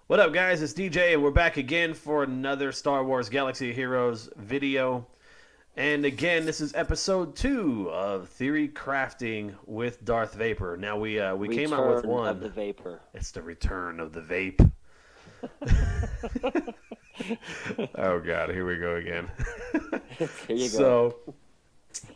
What up, guys? It's DJ, and we're back again for another Star Wars Galaxy of Heroes video. And again, this is episode 2 of Theory Crafting with Darth Vaper. Now, we came out with one. Of the Vapor. It's the return of the vape. Oh, God, here we go again. Here you go. So,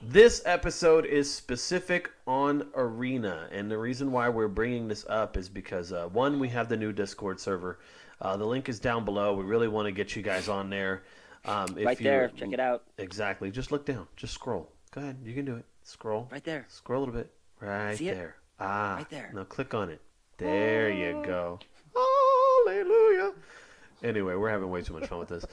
this episode is specific on Arena, and the reason why we're bringing this up is because, one, we have the new Discord server. The link is down below. We really want to get you guys on there. Right there. Check it out. Exactly. Just look down. Just scroll. Go ahead. You can do it. Scroll. Right there. Scroll a little bit. Right See it? there. Ah. Right there. Now click on it. There you go. Hallelujah. Anyway, we're having way too much fun with this.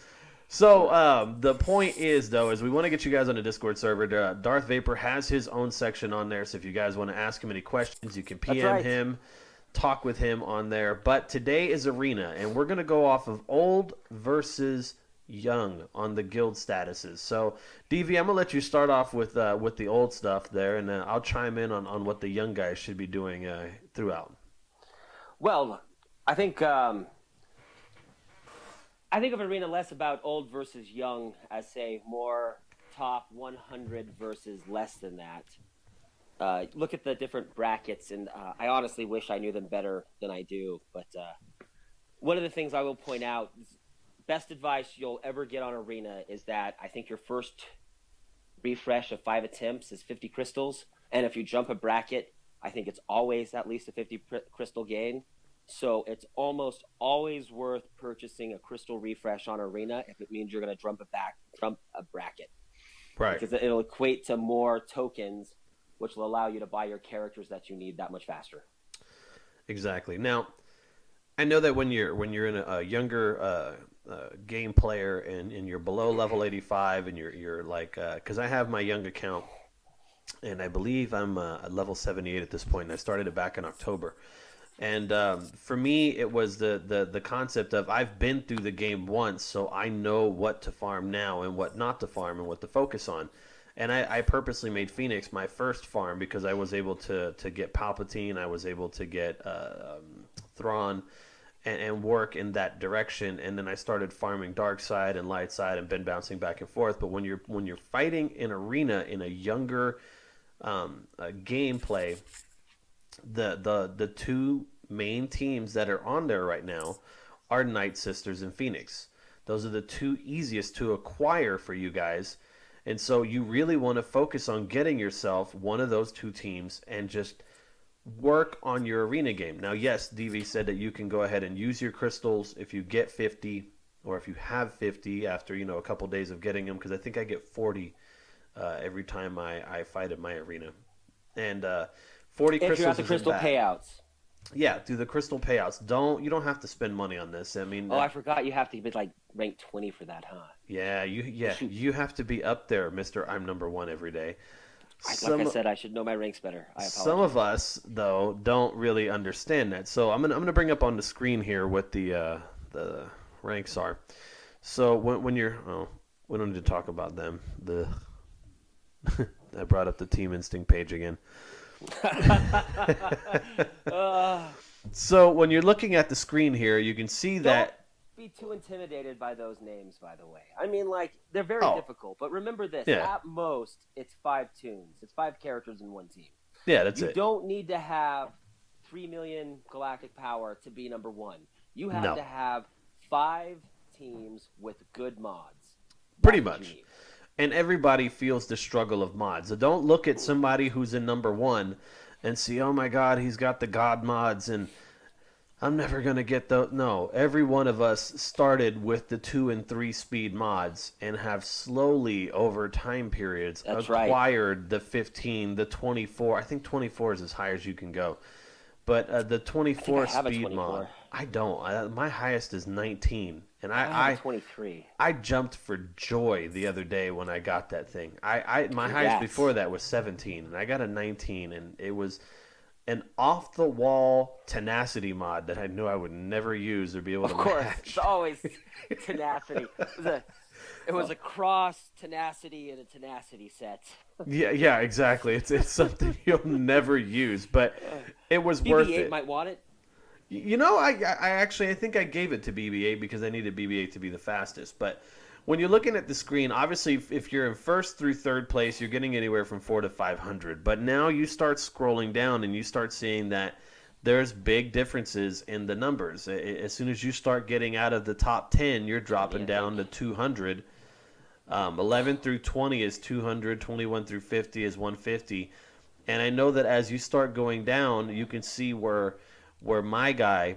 So the point is, though, is we want to get you guys on the Discord server. Darth Vaper has his own section on there, so if you guys want to ask him any questions, you can PM him, talk with him on there. But today is Arena, and we're going to go off of old versus young on the guild statuses. So, DV, I'm going to let you start off with the old stuff there, and then I'll chime in on what the young guys should be doing throughout. Well, I think of Arena less about old versus young as, say, more top 100 versus less than that. Look at the different brackets, and I honestly wish I knew them better than I do. But one of the things I will point out, best advice you'll ever get on Arena is that I think your first refresh of 5 attempts is 50 crystals. And if you jump a bracket, I think it's always at least a 50 crystal gain. So it's almost always worth purchasing a crystal refresh on Arena if it means you're going to jump a bracket. Right. Because it'll equate to more tokens, which will allow you to buy your characters that you need that much faster. Exactly. Now, I know that when you're in a younger game player and you're below level 85 and you're like, because I have my young account, and I believe I'm at level 78 at this point, and I started it back in October. And for me, it was the concept of I've been through the game once, so I know what to farm now and what not to farm and what to focus on. And I purposely made Phoenix my first farm because I was able to get Palpatine, I was able to get Thrawn, and work in that direction. And then I started farming dark side and light side and been bouncing back and forth. But when you're fighting in Arena in a younger gameplay, the two main teams that are on there right now are Night Sisters and Phoenix. Those are the two easiest to acquire for you guys. And so you really want to focus on getting yourself one of those two teams and just work on your Arena game. Now, yes, DV said that you can go ahead and use your crystals if you get 50 or if you have 50 after, a couple days of getting them, because I think I get 40 every time I fight in my Arena. And 40 if crystals you have the crystal payouts. Yeah, do the crystal payouts. You don't have to spend money on this. I mean, I forgot you have to be like rank 20 for that, huh? Yeah, you have to be up there, Mr. I'm number 1 every day. Like I said, I should know my ranks better. I apologize. Some of us, though, don't really understand that. So I'm gonna bring up on the screen here what the ranks are. So when you're we don't need to talk about them. I brought up the Team Instinct page again. So when you're looking at the screen here, you can see that. Be too intimidated by those names, by the way. I mean, like, they're very difficult, but remember this. Yeah. At most, it's 5 toons. It's 5 characters in one team. Yeah, that's it. You don't need to have 3 million galactic power to be number 1. You have to have 5 teams with good mods. Pretty much. And everybody feels the struggle of mods. So don't look at somebody who's in number 1 and see, oh my God, he's got the God mods and I'm never going to get those. No, every one of us started with the 2 and 3 speed mods and have slowly over time periods acquired the 15, the 24. I think 24 is as high as you can go. But the 24 speed mod, I don't. My highest is 19. And I 23. I jumped for joy the other day when I got that thing. My highest before that was 17, and I got a 19, and it was an off-the-wall tenacity mod that I knew I would never use or be able to match. Of course, it's always tenacity. It was a cross tenacity and a tenacity set. Yeah, exactly. It's something you'll never use, but it was worth it. BB-8 might want it. You know, I actually I think I gave it to BB-8 because I needed BB-8 to be the fastest. But when you're looking at the screen, obviously if you're in first through third place, you're getting anywhere from 4 to 500. But now you start scrolling down and you start seeing that there's big differences in the numbers. As soon as you start getting out of the top 10, you're dropping down to 200. 11 through 20 is 200. 21 through 50 is 150. And I know that as you start going down, you can see where my guy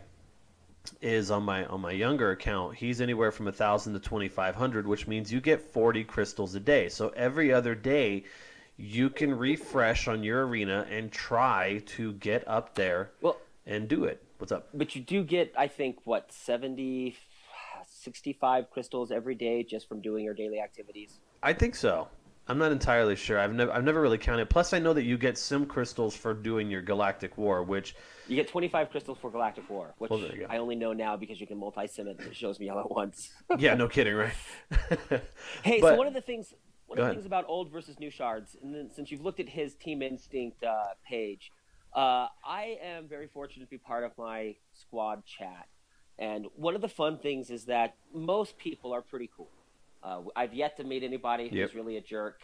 is on my younger account. He's anywhere from 1,000 to 2,500, which means you get 40 crystals a day. So every other day, you can refresh on your arena and try to get up there and do it. What's up? But you do get, I think, what, 70, 65 crystals every day just from doing your daily activities? I think so. I'm not entirely sure. I've never really counted. Plus, I know that you get sim crystals for doing your Galactic War, which you get 25 crystals for Galactic War, which I only know now because you can multi-sim it and it shows me all at once. Yeah, no kidding, right? Hey, so one of the things about old versus new shards, and then since you've looked at his Team Instinct page, I am very fortunate to be part of my squad chat, and one of the fun things is that most people are pretty cool. I've yet to meet anybody who's really a jerk.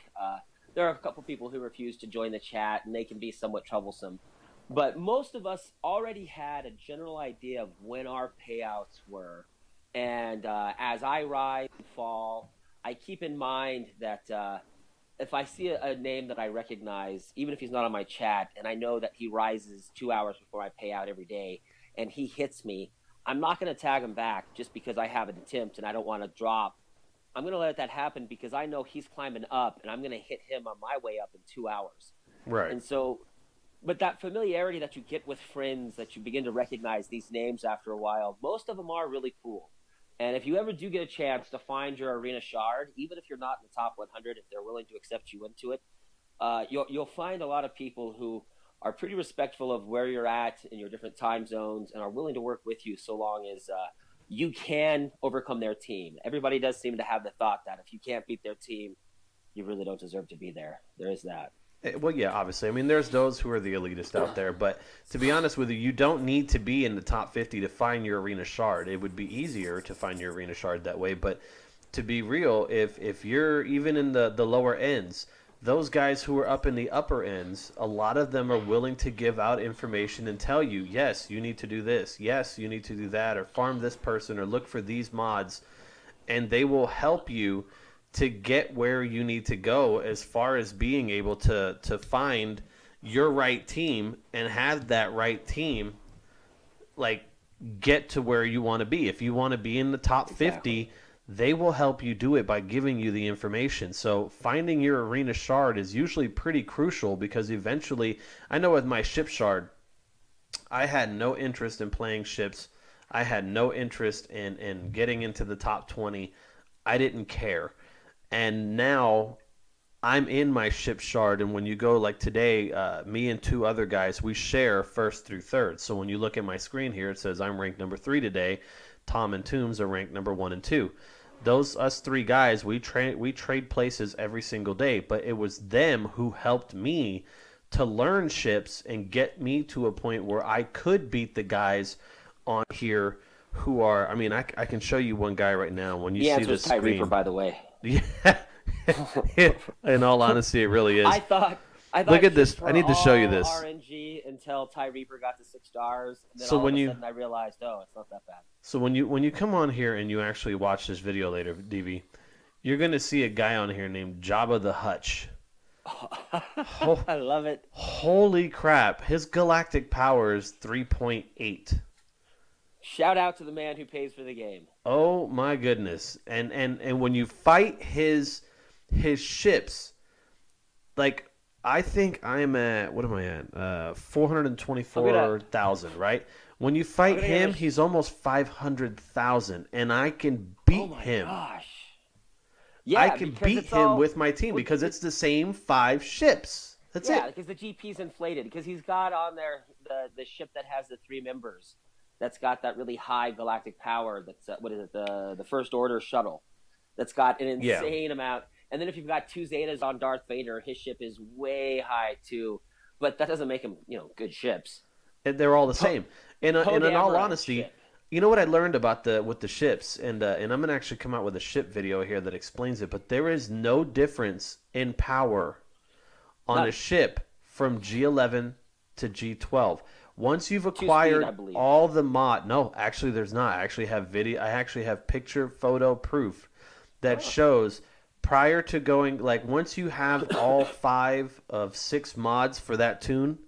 There are a couple people who refuse to join the chat, and they can be somewhat troublesome. But most of us already had a general idea of when our payouts were. And as I rise and fall, I keep in mind that if I see a name that I recognize, even if he's not on my chat, and I know that he rises 2 hours before I pay out every day, and he hits me, I'm not going to tag him back just because I have an attempt and I don't want to drop. I'm going to let that happen because I know he's climbing up, and I'm going to hit him on my way up in 2 hours. Right. And so, but that familiarity that you get with friends, that you begin to recognize these names after a while, most of them are really cool. And if you ever do get a chance to find your arena shard, even if you're not in the top 100, if they're willing to accept you into it, you'll find a lot of people who are pretty respectful of where you're at in your different time zones and are willing to work with you so long as you can overcome their team. Everybody does seem to have the thought that if you can't beat their team, you really don't deserve to be there. There is that. Well, yeah, obviously. I mean, there's those who are the elitist out there, but to be honest with you, you don't need to be in the top 50 to find your arena shard. It would be easier to find your arena shard that way, but to be real, if you're even in the lower ends, those guys who are up in the upper ends, a lot of them are willing to give out information and tell you, yes, you need to do this, yes, you need to do that, or farm this person, or look for these mods, and they will help you to get where you need to go as far as being able to find your right team and have that right team like get to where you want to be. If you want to be in the top 50, they will help you do it by giving you the information. So finding your arena shard is usually pretty crucial because eventually, I know with my ship shard, I had no interest in playing ships. I had no interest in getting into the top 20. I didn't care. And now I'm in my ship shard, and when you go like today, me and two other guys, we share first through third. So when you look at my screen here, it says I'm ranked number 3 today. Tom and Toons are ranked number 1 and 2. Us three guys, we trade places every single day, but it was them who helped me to learn ships and get me to a point where I could beat the guys on here who are, I mean, I can show you one guy right now. When you see this Darth screen, Vaper, by the way. Yeah. In all honesty, it really is. I thought look at this. I need to show you this. RNG until Ty Reaper got to 6 stars, and then So all when of a you- sudden I realized, oh, it's not that bad. So when you come on here and you actually watch this video later, DV, you're gonna see a guy on here named Jabba the Hutch. I love it. Holy crap! His galactic power is 3.8. Shout out to the man who pays for the game. Oh my goodness! And when you fight his ships, like I think I'm at, what am I at? 424,000, right? When you fight him, he's almost 500,000, and I can beat him. Oh my gosh! Yeah, I can beat him with my team because it's the same 5 ships. That's it. Yeah, because the GP's inflated. Because he's got on there the ship that has the 3 members. That's got that really high galactic power. That's what is it? The First Order shuttle. That's got an insane amount. And then if you've got 2 Zetas on Darth Vader, his ship is way high too. But that doesn't make him, good ships. They're all the same. And in all Pogammer and honesty, ship. you know what I learned about the ships, and I'm gonna actually come out with a ship video here that explains it. But there is no difference in power on a None. ship from G11 to G12. Once you've Two speed, I acquired believe. all the mod, no, actually there's not. I actually have video. I actually have picture photo proof that Oh. shows prior to going like once you have all 5 of 6 mods for that tune.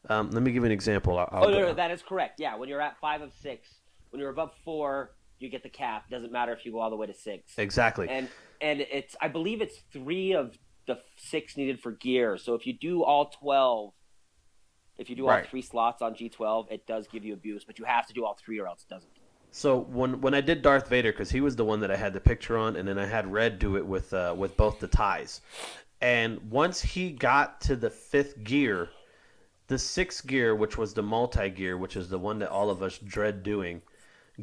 Let me give you an example. I'll Oh no, go. no, that is correct. Yeah, when you're at 5 of 6, when you're above 4, you get the cap. Doesn't matter if you go all the way to 6. Exactly. And it's I believe it's 3 of the 6 needed for gear. So if you do all 12, if you do all Right. 3 slots on G12, it does give you a boost, but you have to do all 3 or else it doesn't. So when I did Darth Vader, because he was the one that I had the picture on, and then I had Red do it with both the ties, and once he got to the 5th gear, the 6th gear, which was the multi-gear, which is the one that all of us dread doing,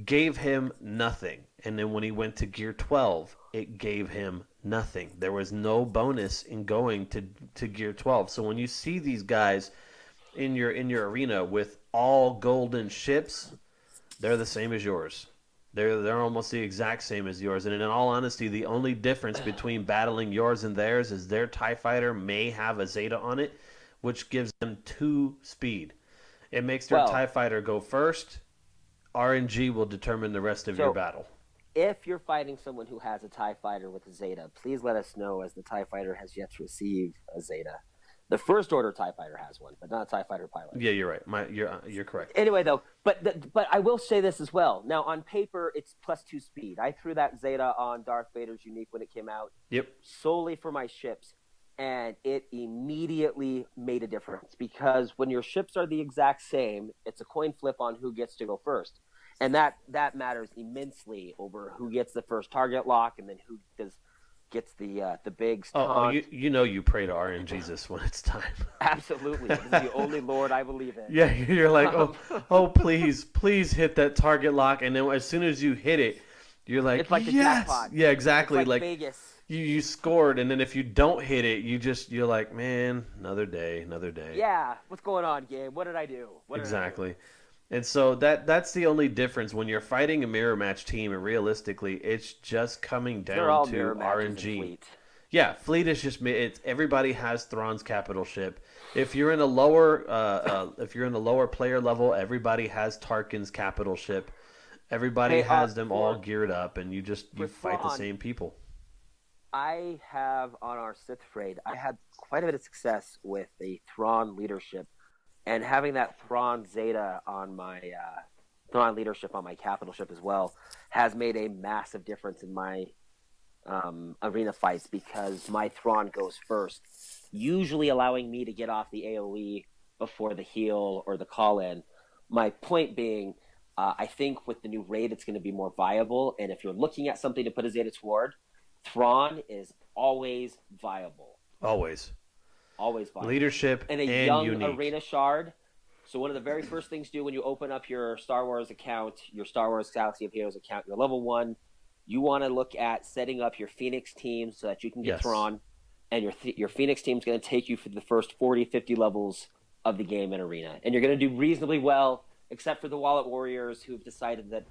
gave him nothing. And then when he went to gear 12, it gave him nothing. There was no bonus in going to gear 12. So when you see these guys in your arena with all golden ships, they're the same as yours. They're almost the exact same as yours. And in all honesty, the only difference between battling yours and theirs is their TIE fighter may have a Zeta on it, which gives them 2 speed. It makes their TIE fighter go first. RNG will determine the rest of your battle. If you're fighting someone who has a TIE fighter with a Zeta, please let us know, as the TIE fighter has yet to receive a Zeta. The First Order TIE fighter has one, but not a TIE fighter pilot. Yeah, you're right. You're correct. Anyway, though, but I will say this as well. Now, on paper, it's +2 speed. I threw that Zeta on Darth Vader's Unique when it came out. Yep. Solely for my ships, and it immediately made a difference because when your ships are the exact same, it's a coin flip on who gets to go first, and that matters immensely over who gets the first target lock and then who gets the big taunt. You pray to RNGesus when it's time. Absolutely, this is the only Lord I believe in. Yeah, you're like, please hit that target lock, and then as soon as you hit it, you're like, it's like the yes, jackpot. yeah, exactly, It's like like Vegas. You scored, and then if you don't hit it, you're like, man, another day. Yeah, what's going on, game? What did I do? Exactly. And so that's the only difference when you're fighting a mirror match team, and realistically, it's just coming down They're all to mirror matches in RNG. Fleet. Yeah, Fleet is just everybody has Thrawn's capital ship. If you're in a lower player level, everybody has Tarkin's capital ship. Everybody has them all geared up, and you fight the same people. I have on our Sith Raid, I had quite a bit of success with the Thrawn leadership, and having that Thrawn Zeta on my Thrawn leadership on my capital ship as well has made a massive difference in my arena fights because my Thrawn goes first, usually allowing me to get off the AoE before the heal or the call-in. My point being, I think with the new raid, it's going to be more viable, and if you're looking at something to put a Zeta toward, Thrawn is always viable. Always viable. Leadership and a young unique. arena shard. So one of the very first things to do when you open up your Star Wars account, your Star Wars Galaxy of Heroes account, your level 1, you want to look at setting up your Phoenix team so that you can get Thrawn, and your Phoenix team is going to take you for the first 40, 50 levels of the game in arena, and you're going to do reasonably well, except for the Wallet Warriors who've decided that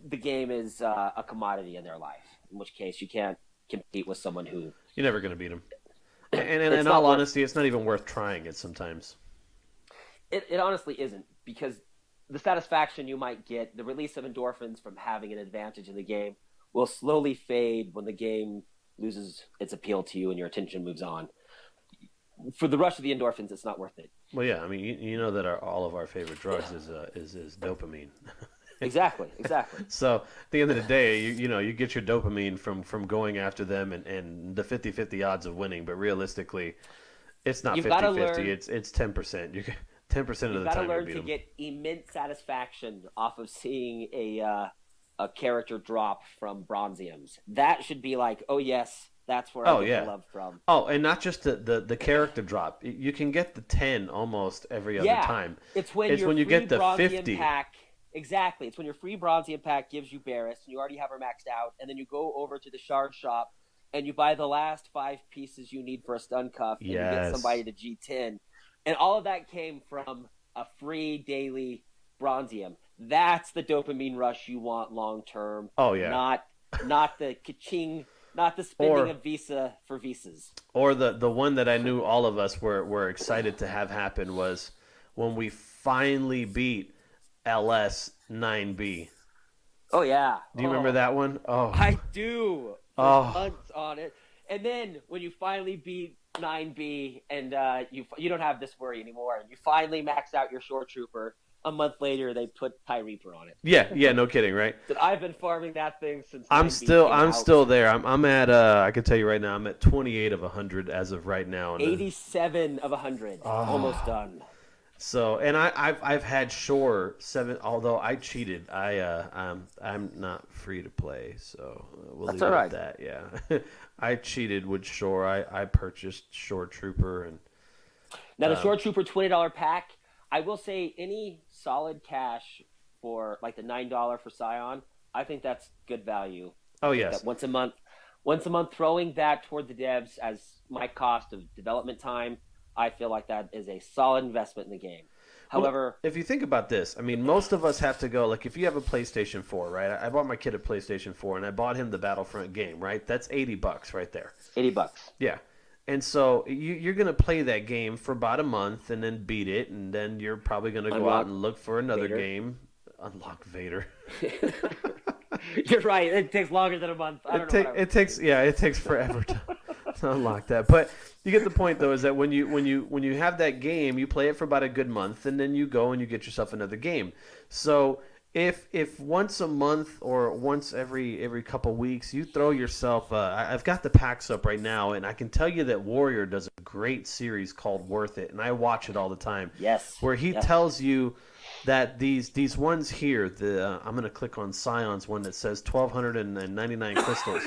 the game is a commodity in their life. In which case, you can't compete with someone who... You're never going to beat them. And in all honesty, it's not even worth trying it sometimes. It honestly isn't, because the satisfaction you might get, the release of endorphins from having an advantage in the game, will slowly fade when the game loses its appeal to you and your attention moves on. For the rush of the endorphins, it's not worth it. Well, yeah, I mean, you know that all of our favorite drugs is dopamine. Exactly. So at the end of the day, you get your dopamine from going after them and the 50-50 odds of winning. But realistically, it's not 50-50. It's 10%. You 10% of the time. You've got to learn to get immense satisfaction off of seeing a character drop from bronziums. That should be like, oh yes, that's where I get the love from. Oh, and not just the character drop. You can get the 10 almost every other time. It's when you get the 50 pack. Exactly. It's when your free Bronzium pack gives you Barris, and you already have her maxed out, and then you go over to the shard shop, and you buy the last 5 pieces you need for a stun cuff, and you get somebody to G10. And all of that came from a free daily bronzium. That's the dopamine rush you want long term. Oh yeah. Not the ka-ching, not the spending of Visa for visas. Or the one that I knew all of us were excited to have happen was when we finally beat LS 9B. Oh yeah. Do you remember that one? Oh, I do. For months on it. And then when you finally beat 9B and you don't have this worry anymore, and you finally max out your short trooper, a month later they put Tie Reaper on it. Yeah, no kidding, right? I've been farming that thing since. I'm still there. I'm at I can tell you right now, I'm at 28 of 100 as of right now. 87 of 100, almost done. So, and I've had Shore 7, although I cheated. I'm not free to play, so we'll leave it at that. Yeah, I cheated with Shore. I purchased Shore Trooper and. Now the Shore Trooper $20 pack. I will say any solid cash for like the $9 for Scion, I think that's good value. Oh yes. That once a month, throwing that toward the devs as my cost of development time, I feel like that is a solid investment in the game. However, if you think about this, I mean, most of us have to go, like if you have a PlayStation 4, right? I bought my kid a PlayStation 4 and I bought him the Battlefront game, right? That's $80 right there. $80. Yeah. And so you're going to play that game for about a month and then beat it, and then you're probably going to go out and look for another game. Unlock Vader. You're right. It takes longer than a month. It takes forever to unlock that. But you get the point, though, is that when you have that game, you play it for about a good month, and then you go and you get yourself another game. So if once a month or once every couple weeks you throw yourself, I've got the packs up right now, and I can tell you that Warrior does a great series called Worth It, and I watch it all the time. Yes. Where he tells you that these ones here, I'm going to click on Scion's one that says 1,299 crystals.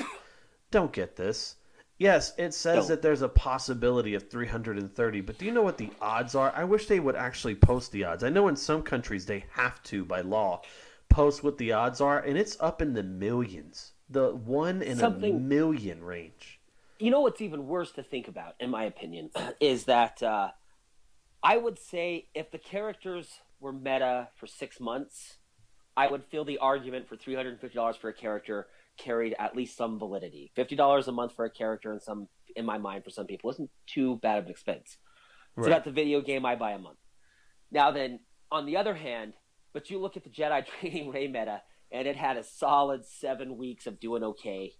Don't get this. Yes, it says that there's a possibility of 330, but do you know what the odds are? I wish they would actually post the odds. I know in some countries they have to, by law, post what the odds are, and it's up in the millions. The 1 in a million range. You know what's even worse to think about, in my opinion, is that I would say if the characters were meta for 6 months, I would feel the argument for $350 for a character carried at least some validity. $50 a month for a character, in my mind, for some people, isn't too bad of an expense. Right. So that's a video game I buy a month. Now then, on the other hand, but you look at the Jedi Training Ray meta, and it had a solid 7 weeks of doing okay,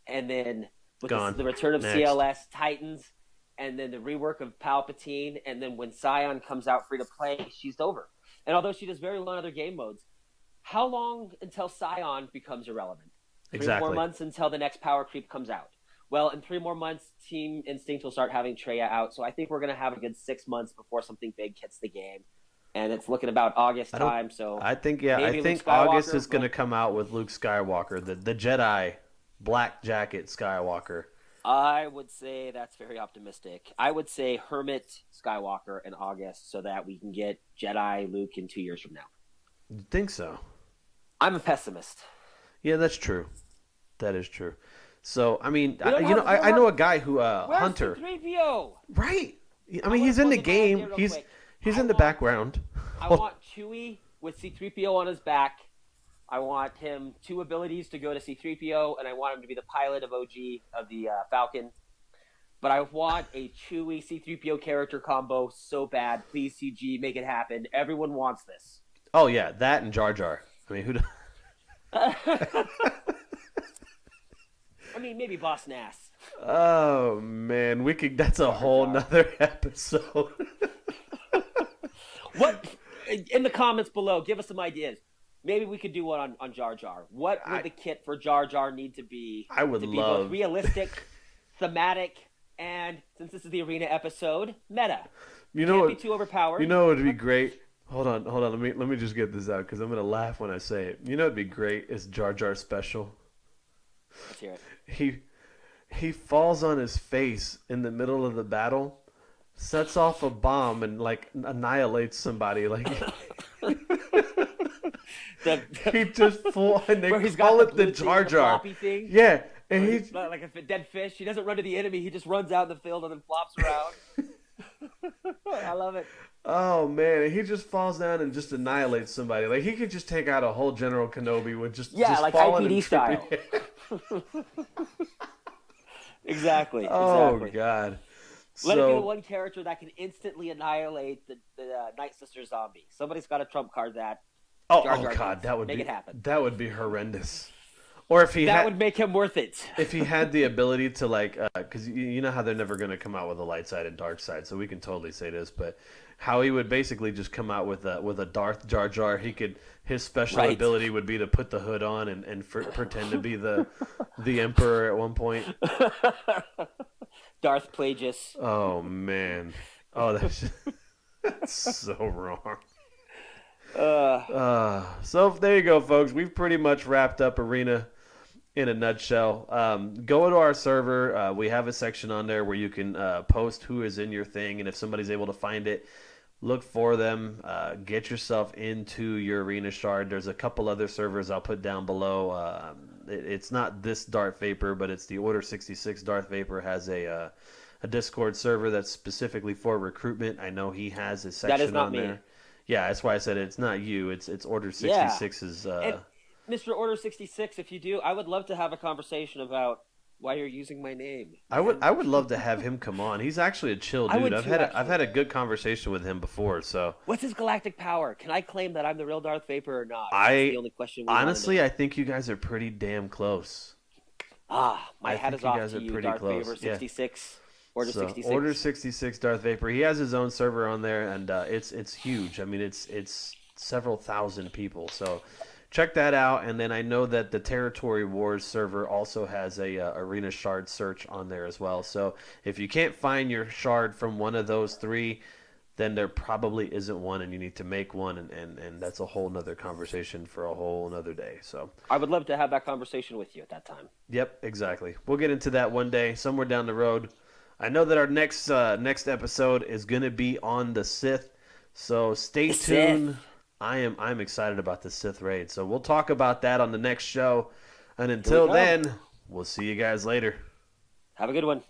and then with the return of CLS Titans, and then the rework of Palpatine, and then when Scion comes out free to play, she's over. And although she does very well in other game modes, how long until Scion becomes irrelevant? 3 more months until the next power creep comes out. Well, in 3 more months, Team Instinct will start having Traya out. So I think we're going to have a good 6 months before something big hits the game. And it's looking about August time. So I think August is going to come out with Luke Skywalker, the Jedi Black Jacket Skywalker. I would say that's very optimistic. I would say Hermit Skywalker in August so that we can get Jedi Luke in 2 years from now. You think so? I'm a pessimist. Yeah, that's true. That is true. So, I mean, I know a guy who Hunter. Where's C-3PO? Right. I mean, he's in the game. He's in the background. I want Chewie with C-3PO on his back. I want him 2 abilities to go to C-3PO, and I want him to be the pilot of OG of the Falcon. But I want a Chewie C-3PO character combo so bad. Please, CG, make it happen. Everyone wants this. Oh yeah, that and Jar Jar. I mean, who? I mean, maybe Boss Nass. Oh man, that's a whole nother episode. What in the comments below? Give us some ideas. Maybe we could do one on Jar Jar. What would the kit for Jar Jar need to be? I would love both realistic, thematic, and since this is the arena episode, meta. You know, can't be too overpowered. You know, it would be great. Hold on. Let me just get this out because I'm gonna laugh when I say it. You know, it'd be great. Is Jar Jar special? Let's hear it. He falls on his face in the middle of the battle, sets off a bomb, and like annihilates somebody. Like he just full. And they call it the Jar Jar. Thing. Yeah, and he's like a dead fish. He doesn't run to the enemy. He just runs out in the field and then flops around. I love it. Oh man, he just falls down and just annihilates somebody. Like he could just take out a whole General Kenobi with Yeah, just like falling IPD and tripping. style. Exactly, Oh exactly. god. Let it be the So one character that can instantly annihilate the Night Sister zombie. Somebody's got to trump card that. Jar oh Jar god, Binks. Make it happen. that would be horrendous. Or if he That had would make him worth it. if he had the ability to like because you know how they're never going to come out with a light side and dark side, so we can totally say this, but how he would basically just come out with a Darth Jar Jar. He could his special Right. ability would be to put the hood on and pretend to be the emperor at one point. Darth Plagueis. Oh man, oh that's so wrong. So there you go, folks. We've pretty much wrapped up Arena in a nutshell. Go to our server. We have a section on there where you can post who is in your thing, and if somebody's able to find it, look for them. Get yourself into your Arena shard. There's a couple other servers I'll put down below. It's not this Darth Vaper, but it's the Order 66. Darth Vaper has a Discord server that's specifically for recruitment. I know he has a section That is not on me. there. Yeah, that's why I said it's not you. It's Order 66's. And Mr. Order 66, if you do, I would love to have a conversation about why you're using my name. I would love to have him come on. He's actually a chill I dude. would I've too, I've had a good conversation with him before. So What's his galactic power? Can I claim that I'm the real Darth Vaper or not? That's I the only question we wanna honestly know. I think you guys are pretty damn close. My I hat think is you off guys to are you, pretty Darth close. Vaper Yeah. 66. Order So, 66. Order 66 Darth Vaper. He has his own server on there, and it's huge. I mean, it's several thousand people. So check that out. And then I know that the Territory Wars server also has a Arena Shard search on there as well. So if you can't find your shard from one of those three, then there probably isn't one, and you need to make one, and that's a whole nother conversation for a whole nother day. So I would love to have that conversation with you at that time. yep, exactly. We'll get into that one day, somewhere down the road. I know that our next episode is going to be on the Sith, so stay tuned. Sith. I'm excited about the Sith raid, so we'll talk about that on the next show. And Here until we go. then, we'll see you guys later. Have a good one.